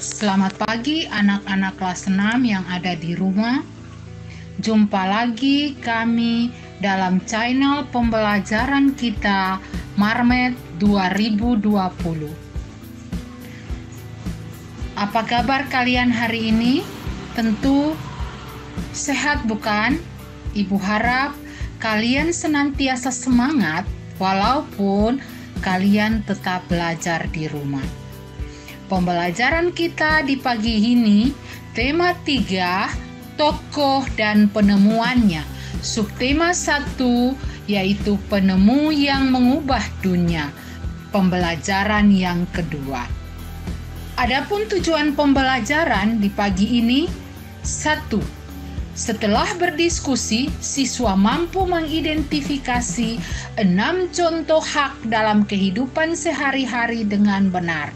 Selamat pagi anak-anak kelas 6 yang ada di rumah. Jumpa lagi kami dalam channel pembelajaran kita Marmet 2020. Apa kabar kalian hari ini? Tentu sehat bukan? Ibu harap kalian senantiasa semangat walaupun kalian tetap belajar di rumah. Pembelajaran kita di pagi ini, tema 3, tokoh dan penemuannya. Subtema 1, yaitu penemu yang mengubah dunia. Pembelajaran yang kedua. Adapun tujuan pembelajaran di pagi ini, 1. Setelah berdiskusi, siswa mampu mengidentifikasi 6 contoh hak dalam kehidupan sehari-hari dengan benar.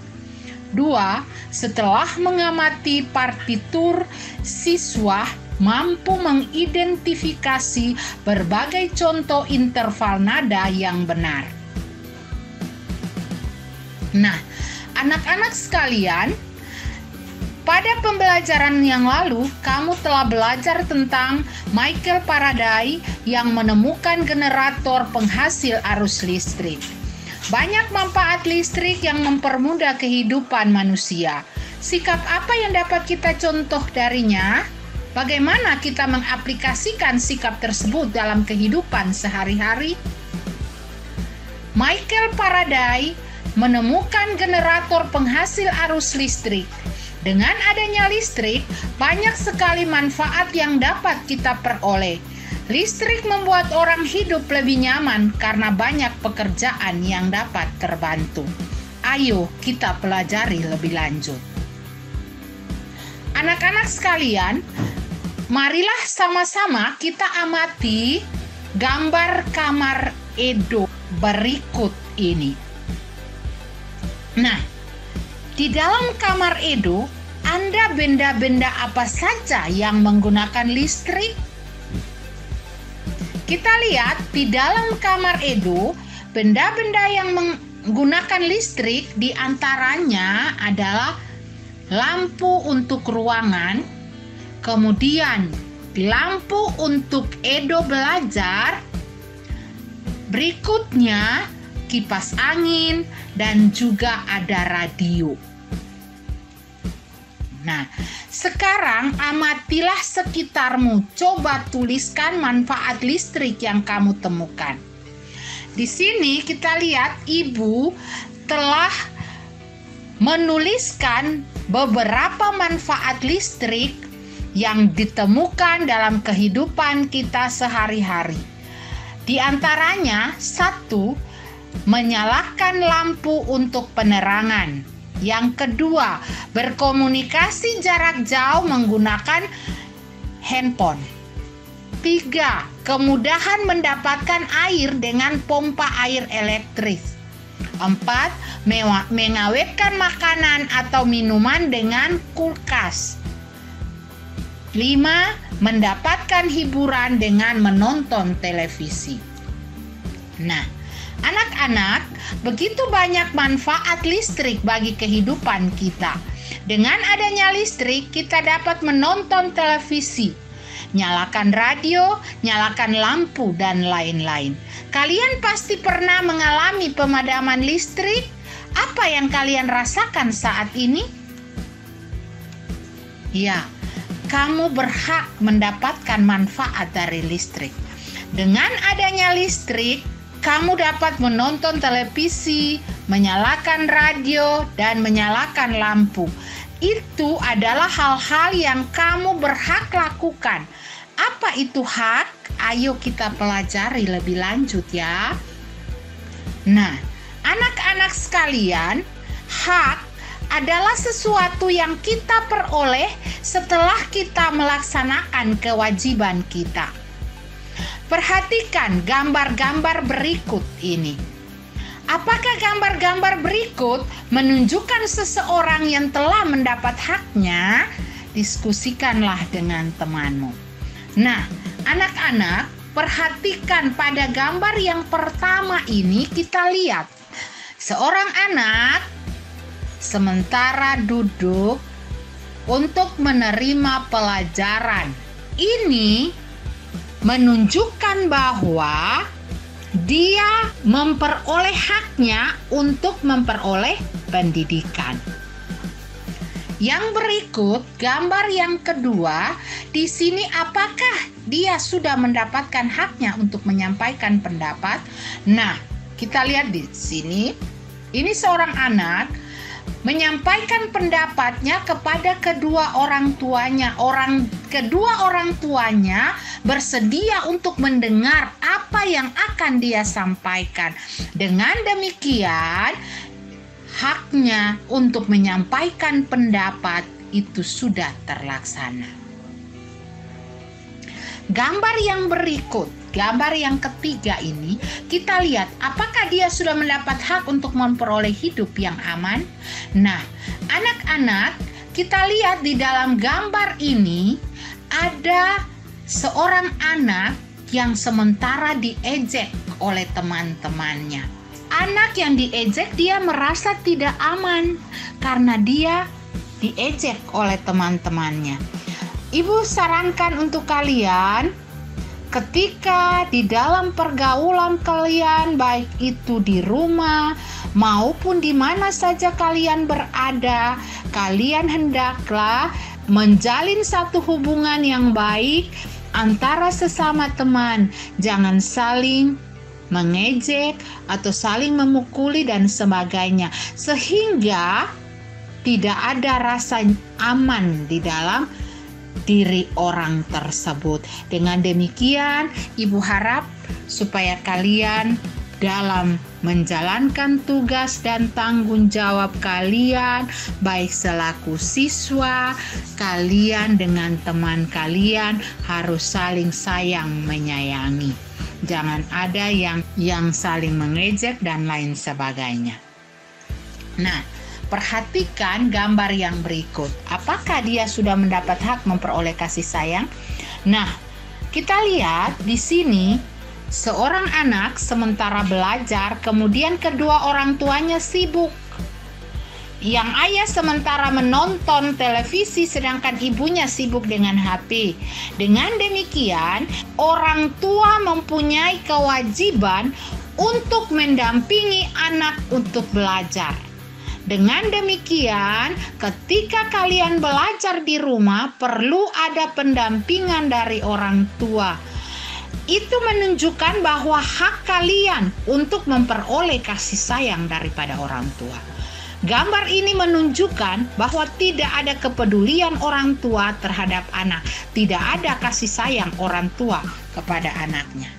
2. Setelah mengamati partitur, siswa mampu mengidentifikasi berbagai contoh interval nada yang benar. Nah, anak-anak sekalian, pada pembelajaran yang lalu, kamu telah belajar tentang Michael Faraday yang menemukan generator penghasil arus listrik. Banyak manfaat listrik yang mempermudah kehidupan manusia. Sikap apa yang dapat kita contoh darinya? Bagaimana kita mengaplikasikan sikap tersebut dalam kehidupan sehari-hari? Michael Faraday menemukan generator penghasil arus listrik. Dengan adanya listrik, banyak sekali manfaat yang dapat kita peroleh. Listrik membuat orang hidup lebih nyaman karena banyak pekerjaan yang dapat terbantu. Ayo kita pelajari lebih lanjut. Anak-anak sekalian, marilah sama-sama kita amati gambar kamar Edo berikut ini. Nah, di dalam kamar Edo, ada benda-benda apa saja yang menggunakan listrik? Kita lihat di dalam kamar Edo, benda-benda yang menggunakan listrik diantaranya adalah lampu untuk ruangan, kemudian lampu untuk Edo belajar, berikutnya kipas angin, dan juga ada radio. Nah, sekarang amatilah sekitarmu. Coba tuliskan manfaat listrik yang kamu temukan. Di sini kita lihat ibu telah menuliskan beberapa manfaat listrik yang ditemukan dalam kehidupan kita sehari-hari. Di antaranya, 1. Menyalakan lampu untuk penerangan. Yang kedua, berkomunikasi jarak jauh menggunakan handphone. 3. Kemudahan mendapatkan air dengan pompa air elektrik. 4. Mengawetkan makanan atau minuman dengan kulkas. 5. Mendapatkan hiburan dengan menonton televisi. Nah, anak-anak, begitu banyak manfaat listrik bagi kehidupan kita. Dengan adanya listrik, kita dapat menonton televisi, nyalakan radio, nyalakan lampu, dan lain-lain. Kalian pasti pernah mengalami pemadaman listrik. Apa yang kalian rasakan saat ini? Ya, kamu berhak mendapatkan manfaat dari listrik. Dengan adanya listrik, kamu dapat menonton televisi, menyalakan radio, dan menyalakan lampu. Itu adalah hal-hal yang kamu berhak lakukan. Apa itu hak? Ayo kita pelajari lebih lanjut ya. Nah, anak-anak sekalian, hak adalah sesuatu yang kita peroleh setelah kita melaksanakan kewajiban kita. Perhatikan gambar-gambar berikut ini. Apakah gambar-gambar berikut menunjukkan seseorang yang telah mendapat haknya? Diskusikanlah dengan temanmu. Nah, anak-anak, perhatikan pada gambar yang pertama ini kita lihat. Seorang anak sementara duduk untuk menerima pelajaran. Ini menunjukkan bahwa dia memperoleh haknya untuk memperoleh pendidikan. Yang berikut, gambar yang kedua, di sini apakah dia sudah mendapatkan haknya untuk menyampaikan pendapat? Nah, kita lihat di sini, ini seorang anak menyampaikan pendapatnya kepada kedua orang tuanya. Kedua orang tuanya bersedia untuk mendengar apa yang akan dia sampaikan. Dengan demikian, haknya untuk menyampaikan pendapat itu sudah terlaksana. Gambar yang berikut, gambar yang ketiga ini, kita lihat apakah dia sudah mendapat hak untuk memperoleh hidup yang aman. Nah, anak-anak, kita lihat di dalam gambar ini ada seorang anak yang sementara diejek oleh teman-temannya. Anak yang diejek, dia merasa tidak aman karena dia diejek oleh teman-temannya. Ibu sarankan untuk kalian, ketika di dalam pergaulan kalian, baik itu di rumah maupun di mana saja kalian berada, kalian hendaklah menjalin satu hubungan yang baik antara sesama teman. Jangan saling mengejek atau saling memukuli dan sebagainya, sehingga tidak ada rasa aman di dalam diri orang tersebut. Dengan demikian, Ibu harap supaya kalian dalam menjalankan tugas dan tanggung jawab kalian, baik selaku siswa, kalian dengan teman kalian harus saling sayang menyayangi. Jangan ada yang saling mengejek dan lain sebagainya. Nah, perhatikan gambar yang berikut. Apakah dia sudah mendapat hak memperoleh kasih sayang? Nah, kita lihat di sini seorang anak sementara belajar, kemudian kedua orang tuanya sibuk. Yang ayah sementara menonton televisi sedangkan ibunya sibuk dengan HP. Dengan demikian, orang tua mempunyai kewajiban untuk mendampingi anak untuk belajar. Dengan demikian, ketika kalian belajar di rumah, perlu ada pendampingan dari orang tua. Itu menunjukkan bahwa hak kalian untuk memperoleh kasih sayang daripada orang tua. Gambar ini menunjukkan bahwa tidak ada kepedulian orang tua terhadap anak. Tidak ada kasih sayang orang tua kepada anaknya.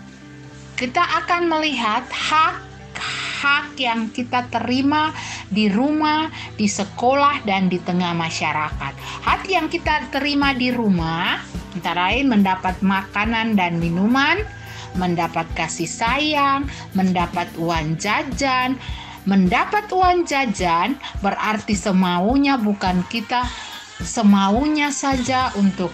Kita akan melihat hak yang kita terima di rumah, di sekolah, dan di tengah masyarakat. Hak yang kita terima di rumah antara lain mendapat makanan dan minuman, mendapat kasih sayang, mendapat uang jajan. Mendapat uang jajan berarti semaunya, bukan kita semaunya saja untuk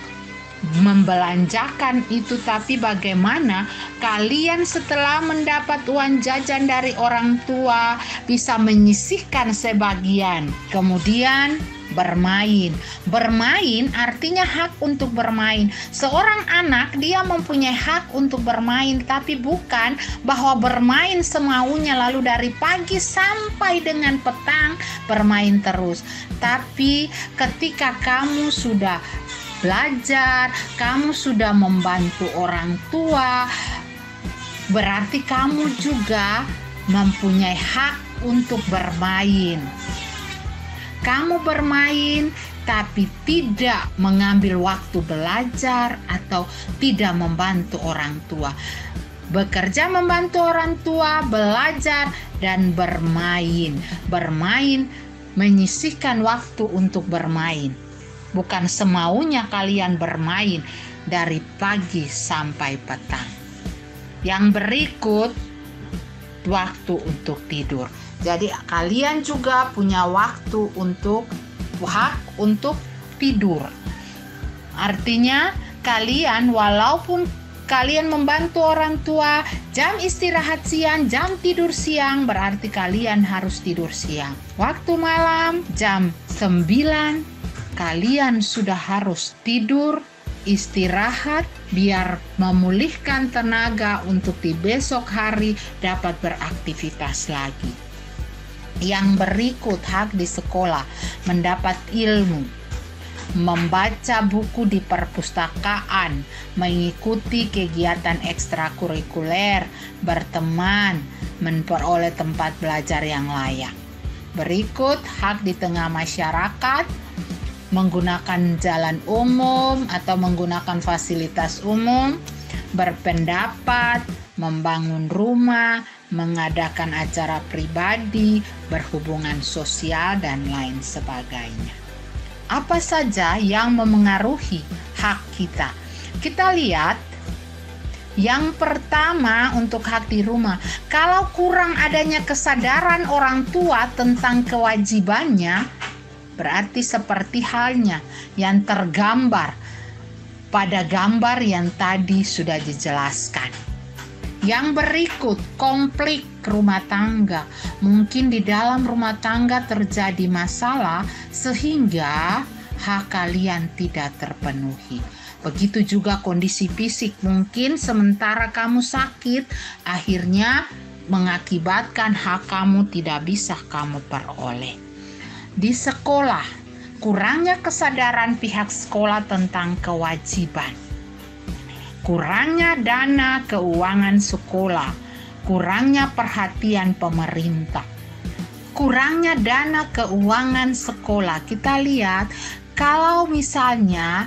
membelanjakan itu, tapi bagaimana kalian setelah mendapat uang jajan dari orang tua bisa menyisihkan sebagian, kemudian bermain. Bermain artinya hak untuk bermain. Seorang anak dia mempunyai hak untuk bermain, tapi bukan bahwa bermain semaunya lalu dari pagi sampai dengan petang bermain terus. Tapi ketika kamu sudah belajar, kamu sudah membantu orang tua, berarti kamu juga mempunyai hak untuk bermain. Kamu bermain tapi tidak mengambil waktu belajar atau tidak membantu orang tua. Bekerja membantu orang tua, belajar, dan bermain. Bermain menyisihkan waktu untuk bermain. Bukan semaunya kalian bermain dari pagi sampai petang. Yang berikut, waktu untuk tidur. Jadi kalian juga punya waktu untuk hak untuk tidur. Artinya kalian walaupun kalian membantu orang tua, jam istirahat siang, jam tidur siang, berarti kalian harus tidur siang. Waktu malam jam 9 kalian sudah harus tidur, istirahat, biar memulihkan tenaga untuk di besok hari dapat beraktivitas lagi. Yang berikut hak di sekolah, mendapat ilmu, membaca buku di perpustakaan, mengikuti kegiatan ekstrakurikuler, berteman, memperoleh tempat belajar yang layak. Berikut hak di tengah masyarakat, menggunakan jalan umum atau menggunakan fasilitas umum, berpendapat, membangun rumah, mengadakan acara pribadi, berhubungan sosial, dan lain sebagainya. Apa saja yang memengaruhi hak kita? Kita lihat yang pertama untuk hak di rumah. Kalau kurang adanya kesadaran orang tua tentang kewajibannya, berarti seperti halnya yang tergambar pada gambar yang tadi sudah dijelaskan. Yang berikut, konflik rumah tangga. Mungkin di dalam rumah tangga terjadi masalah sehingga hak kalian tidak terpenuhi. Begitu juga kondisi fisik, mungkin sementara kamu sakit, akhirnya mengakibatkan hak kamu tidak bisa kamu peroleh. Di sekolah, kurangnya kesadaran pihak sekolah tentang kewajiban, kurangnya dana keuangan sekolah, kurangnya perhatian pemerintah, kurangnya dana keuangan sekolah. Kita lihat kalau misalnya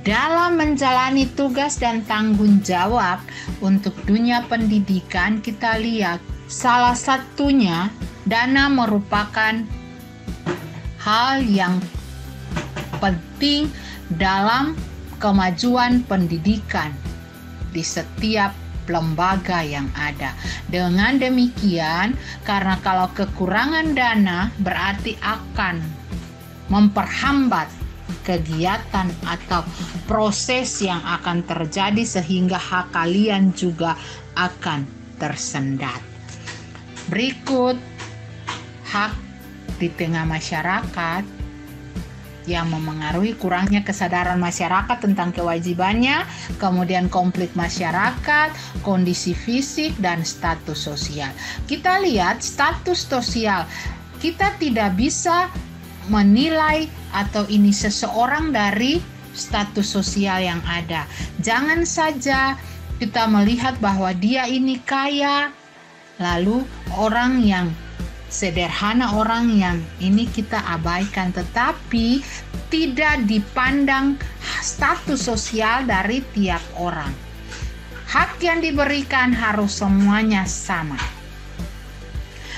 dalam menjalani tugas dan tanggung jawab untuk dunia pendidikan, kita lihat salah satunya dana merupakan hal yang penting dalam kemajuan pendidikan di setiap lembaga yang ada. Dengan demikian, karena kalau kekurangan dana berarti akan memperhambat kegiatan atau proses yang akan terjadi sehingga hak kalian juga akan tersendat. Berikut hak di tengah masyarakat yang memengaruhi kurangnya kesadaran masyarakat tentang kewajibannya, kemudian konflik masyarakat, kondisi fisik, dan status sosial. Kita lihat status sosial, kita tidak bisa menilai atau ini seseorang dari status sosial yang ada. Jangan saja kita melihat bahwa dia ini kaya, lalu orang yang sederhana, orang yang ini kita abaikan, tetapi tidak dipandang status sosial dari tiap orang. Hak yang diberikan harus semuanya sama.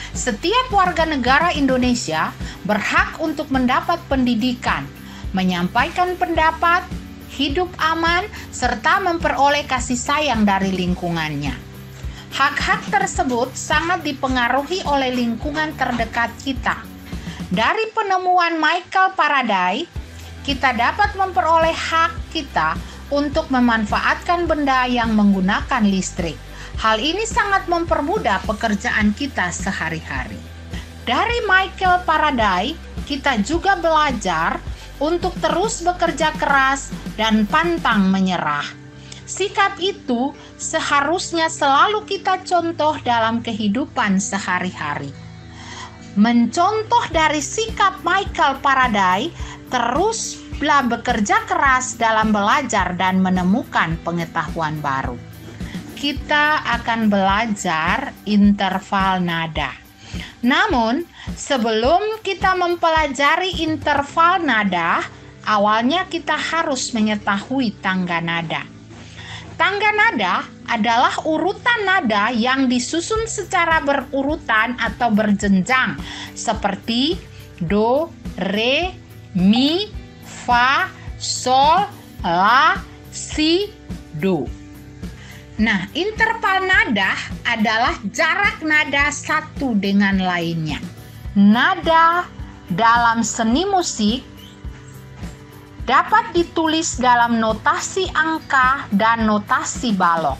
Setiap warga negara Indonesia berhak untuk mendapat pendidikan, menyampaikan pendapat, hidup aman, serta memperoleh kasih sayang dari lingkungannya. Hak-hak tersebut sangat dipengaruhi oleh lingkungan terdekat kita. Dari penemuan Michael Faraday, kita dapat memperoleh hak kita untuk memanfaatkan benda yang menggunakan listrik. Hal ini sangat mempermudah pekerjaan kita sehari-hari. Dari Michael Faraday, kita juga belajar untuk terus bekerja keras dan pantang menyerah. Sikap itu seharusnya selalu kita contoh dalam kehidupan sehari-hari. Mencontoh dari sikap Michael Faraday, teruslah bekerja keras dalam belajar dan menemukan pengetahuan baru. Kita akan belajar interval nada. Namun, sebelum kita mempelajari interval nada, awalnya kita harus mengetahui tangga nada. Tangga nada adalah urutan nada yang disusun secara berurutan atau berjenjang seperti do, re, mi, fa, sol, la, si, do. Nah, interval nada adalah jarak nada satu dengan lainnya. Nada dalam seni musik dapat ditulis dalam notasi angka dan notasi balok.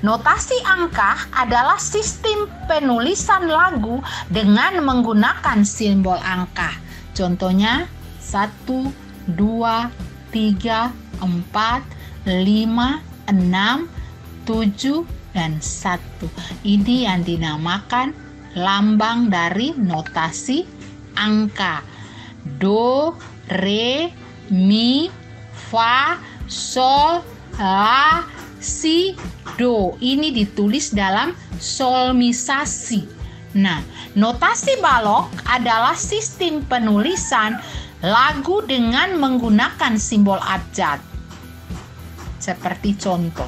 Notasi angka adalah sistem penulisan lagu dengan menggunakan simbol angka. Contohnya 1, 2, 3, 4, 5, 6, 7, dan 1. Ini yang dinamakan lambang dari notasi angka. Do, re, mi, fa, sol, la, si, do. Ini ditulis dalam solmisasi. Nah, notasi balok adalah sistem penulisan lagu dengan menggunakan simbol abjad. Seperti contoh,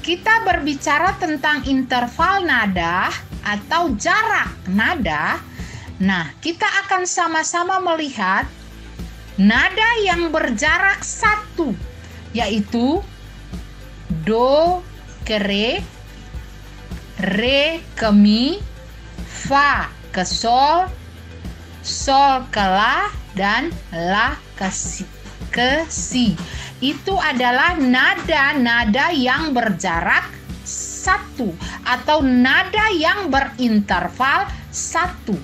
kita berbicara tentang interval nada atau jarak nada. Nah, kita akan sama-sama melihat nada yang berjarak 1, yaitu do ke re ke mi, fa ke sol, sol ke la, dan la ke si. Itu adalah nada-nada yang berjarak 1 atau nada yang berinterval 1.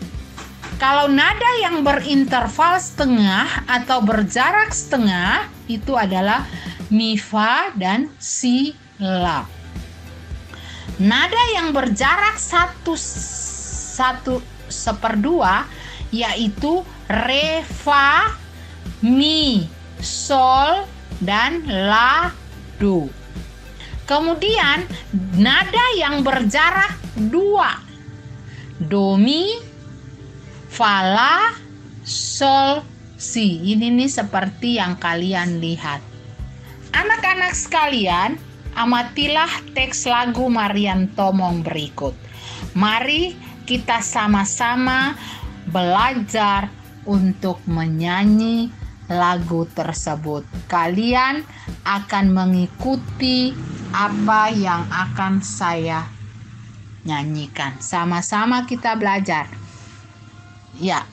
Kalau nada yang berinterval setengah atau berjarak setengah itu adalah mi, fa, dan si, la. Nada yang berjarak 1/2 yaitu re, fa, mi, sol, dan la, do. Kemudian nada yang berjarak 2, do, mi, fa, la, sol, si. Ini nih seperti yang kalian lihat. Anak-anak sekalian, amatilah teks lagu Mariam Tomong berikut. Mari kita sama-sama belajar untuk menyanyi lagu tersebut. Kalian akan mengikuti apa yang akan saya nyanyikan. Sama-sama kita belajar. Ya.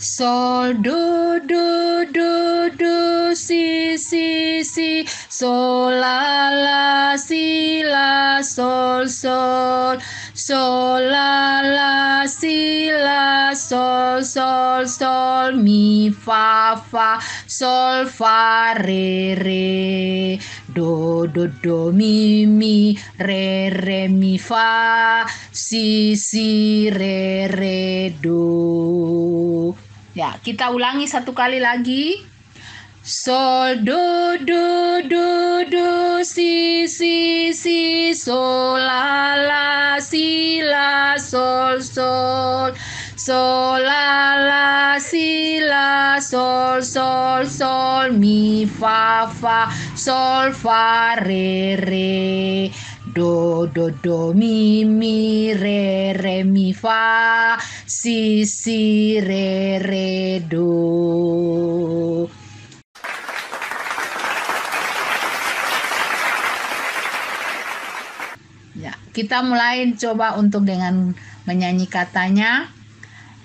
Sol, do, do, do, do, si, si, si, sol, la, si, la, sol, sol, sol, la, si, la, sol, sol, sol, mi, fa, fa, sol, fa, re, do, do, mi, re, mi, fa, si, re, do. Ya, kita ulangi satu kali lagi. Sol, do, do, do, do, si, si, si, sol, la, si, la, sol, sol, sol, la, si, la, sol, sol, sol, mi, fa, fa, sol, fa, re, do, do, mi, re, mi, fa, si, re, do. Ya, kita mulai coba untuk dengan menyanyi katanya.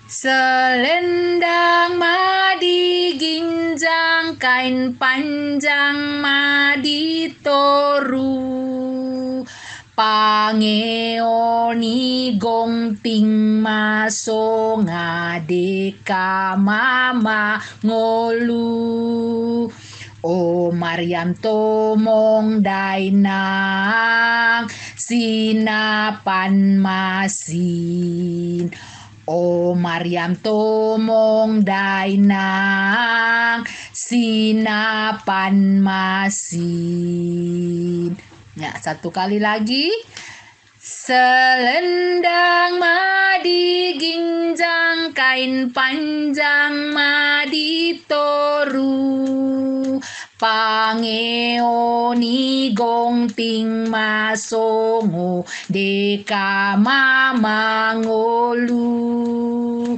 Selendang madi ginjang, kain panjang madi toru, pangeoni gongting maso ngadeka mama ngolu. O Mariam Tomong dainang sinapan masin. O Mariam Tomong dainang sinapan masin. Ya, satu kali lagi. Selendang madi ginjang, kain panjang madi toru, pangeoni gongting masongo deka mama ngolu.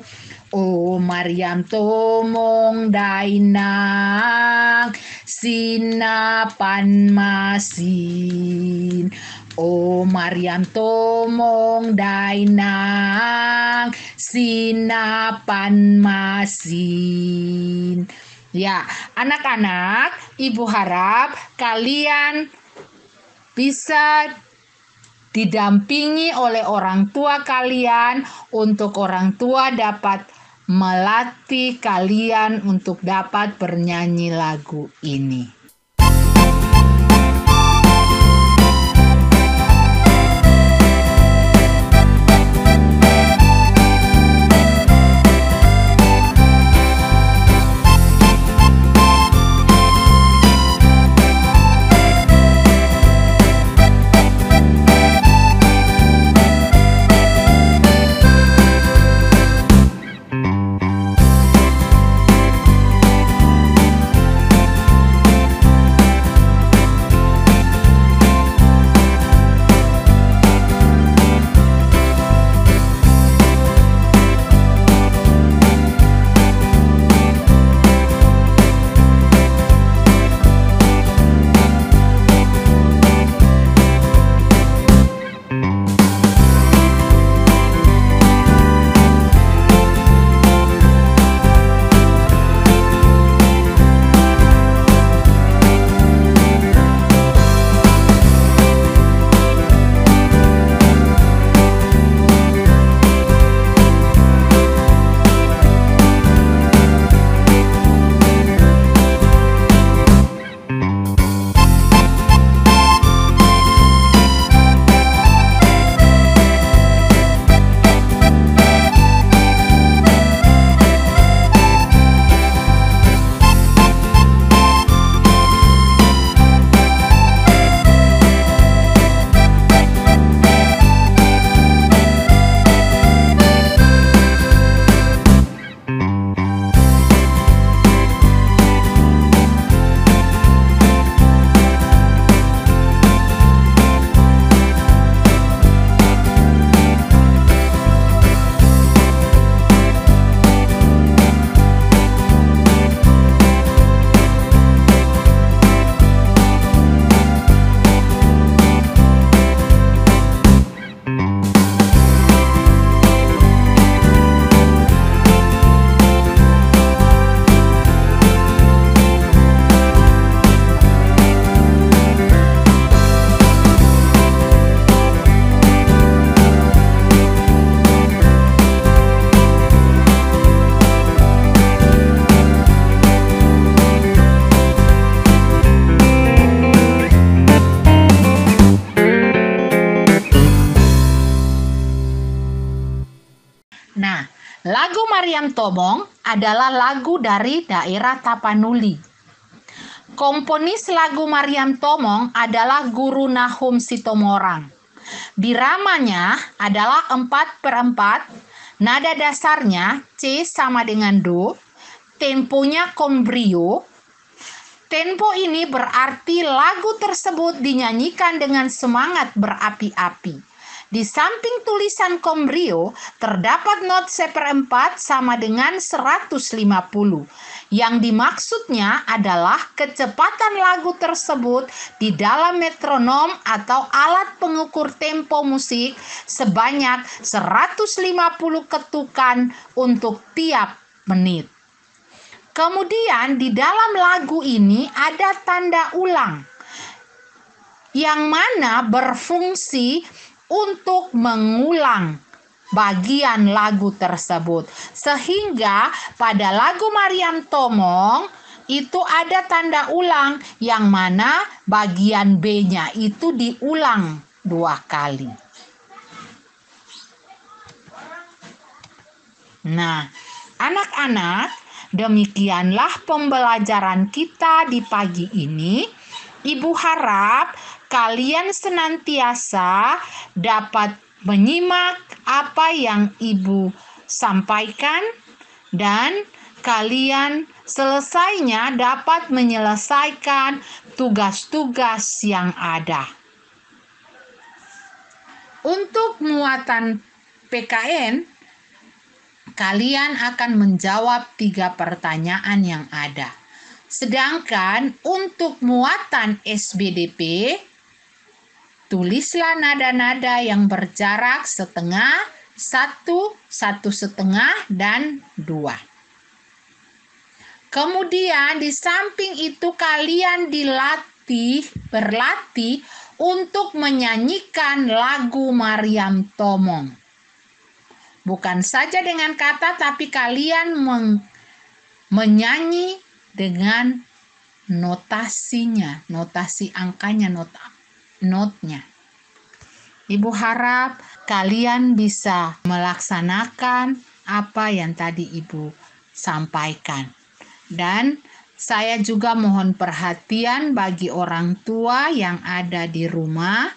O Mariam Tomong dainang sinapan masin. O Mariam Tomong dainang sinapan masin. Ya, anak-anak, Ibu harap kalian bisa didampingi oleh orang tua kalian untuk orang tua dapat melatih kalian untuk dapat bernyanyi lagu ini. Nah, lagu Maryam Tomong adalah lagu dari daerah Tapanuli. Komponis lagu Maryam Tomong adalah Guru Nahum Sitomorang. Biramanya adalah 4/4, nada dasarnya C sama dengan Do, temponya kombrio. Tempo ini berarti lagu tersebut dinyanyikan dengan semangat berapi-api. Di samping tulisan kombrio, terdapat not 1/4 sama dengan 150. Yang dimaksudnya adalah kecepatan lagu tersebut di dalam metronom atau alat pengukur tempo musik sebanyak 150 ketukan untuk tiap menit. Kemudian di dalam lagu ini ada tanda ulang yang mana berfungsi untuk mengulang bagian lagu tersebut. Sehingga pada lagu Maryam Tomong itu ada tanda ulang yang mana bagian B-nya itu diulang 2 kali. Nah, anak-anak, demikianlah pembelajaran kita di pagi ini. Ibu harap kalian senantiasa dapat menyimak apa yang Ibu sampaikan dan kalian selesainya dapat menyelesaikan tugas-tugas yang ada. Untuk muatan PKN, kalian akan menjawab 3 pertanyaan yang ada. Sedangkan untuk muatan SBDP, tulislah nada-nada yang berjarak setengah, 1, 1,5, dan 2. Kemudian di samping itu kalian berlatih untuk menyanyikan lagu Maryam Tomong. Bukan saja dengan kata, tapi kalian menyanyi dengan notasinya, notasi angkanya, notnya. Ibu harap kalian bisa melaksanakan apa yang tadi Ibu sampaikan. Dan saya juga mohon perhatian bagi orang tua yang ada di rumah,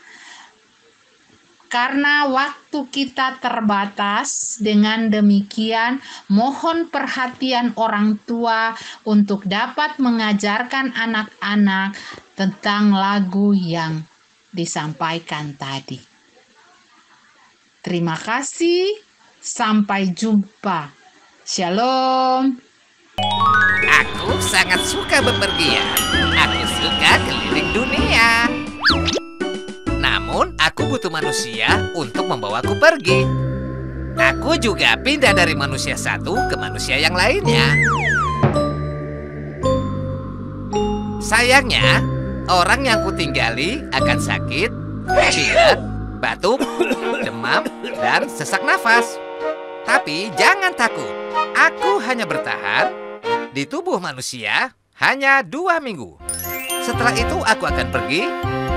karena waktu kita terbatas. Dengan demikian, mohon perhatian orang tua untuk dapat mengajarkan anak-anak tentang lagu yang disampaikan tadi. Terima kasih, sampai jumpa. Shalom. Aku sangat suka bepergian. Aku suka keliling dunia. Namun, aku butuh manusia untuk membawaku pergi. Aku juga pindah dari manusia satu ke manusia yang lainnya. Sayangnya, orang yang kutinggali akan sakit, pilek, batuk, demam, dan sesak nafas. Tapi jangan takut, aku hanya bertahan di tubuh manusia hanya 2 minggu. Setelah itu aku akan pergi.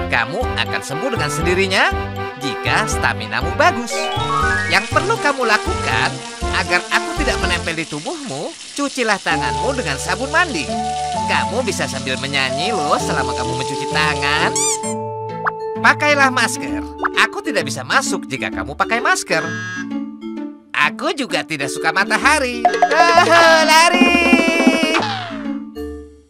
Kamu akan sembuh dengan sendirinya jika staminamu bagus. Yang perlu kamu lakukan agar aku tidak menempel di tubuhmu, cucilah tanganmu dengan sabun mandi. Kamu bisa sambil menyanyi loh selama kamu mencuci tangan. Pakailah masker. Aku tidak bisa masuk jika kamu pakai masker. Aku juga tidak suka matahari. Lari!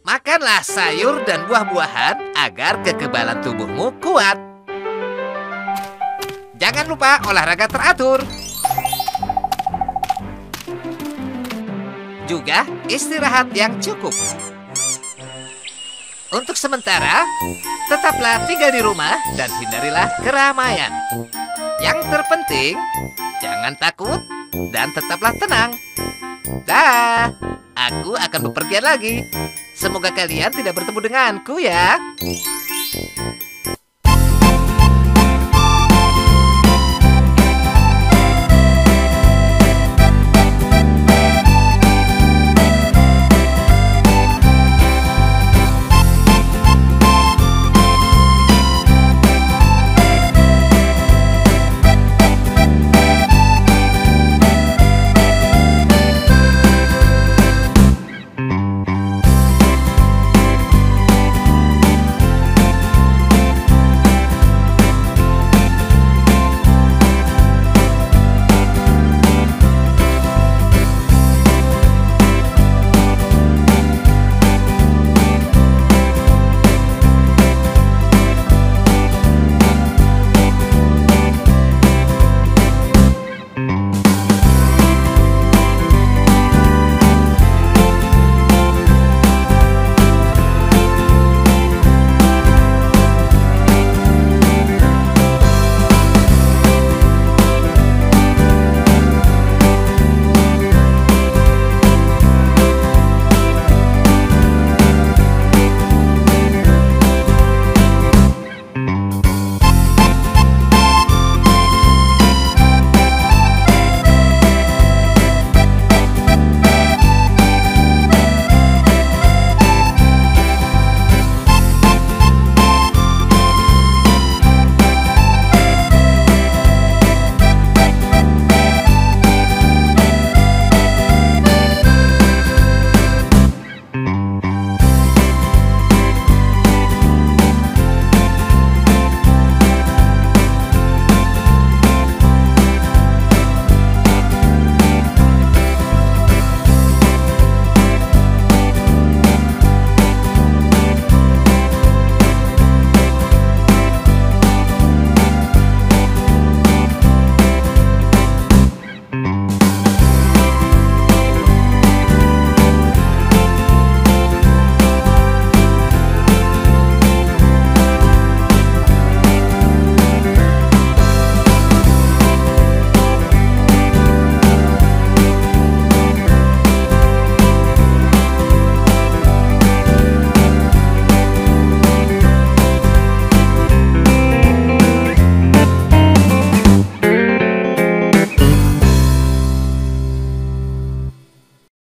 Makanlah sayur dan buah-buahan agar kekebalan tubuhmu kuat. Jangan lupa olahraga teratur. Juga istirahat yang cukup. Untuk sementara, tetaplah tinggal di rumah dan hindarilah keramaian. Yang terpenting, jangan takut dan tetaplah tenang. Dah, aku akan bepergian lagi. Semoga kalian tidak bertemu denganku ya.